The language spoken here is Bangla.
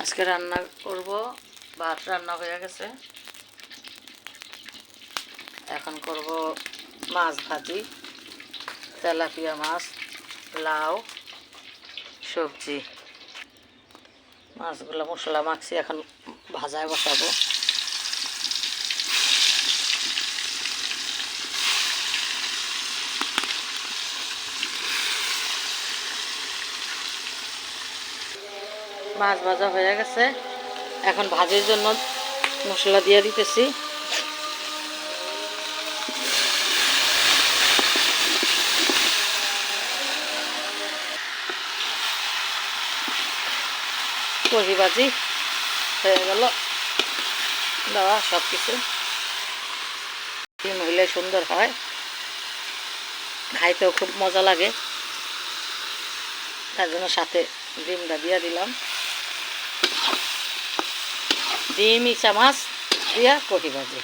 আজকে রান্না করব, ভাত রান্না হয়ে গেছে। এখন করব মাছ ভাজি, তেলাপিয়া মাছ, লাউ, সবজি। মাছগুলো মশলা মাখছি, এখন ভাজায় বসাবো। মাছ ভাজা হয়ে গেছে, এখন ভাজির জন্য মশলা দিয়ে দিতেছি। কচি ভাজি হয়ে গেল দেওয়া, সব কিছু ডিম হইলে সুন্দর হয়, খাইতেও খুব মজা লাগে। তার জন্য সাথে ডিমটা দিয়ে দিলাম। ডিম ইচা মাছ দিয়া কচি ভাজি।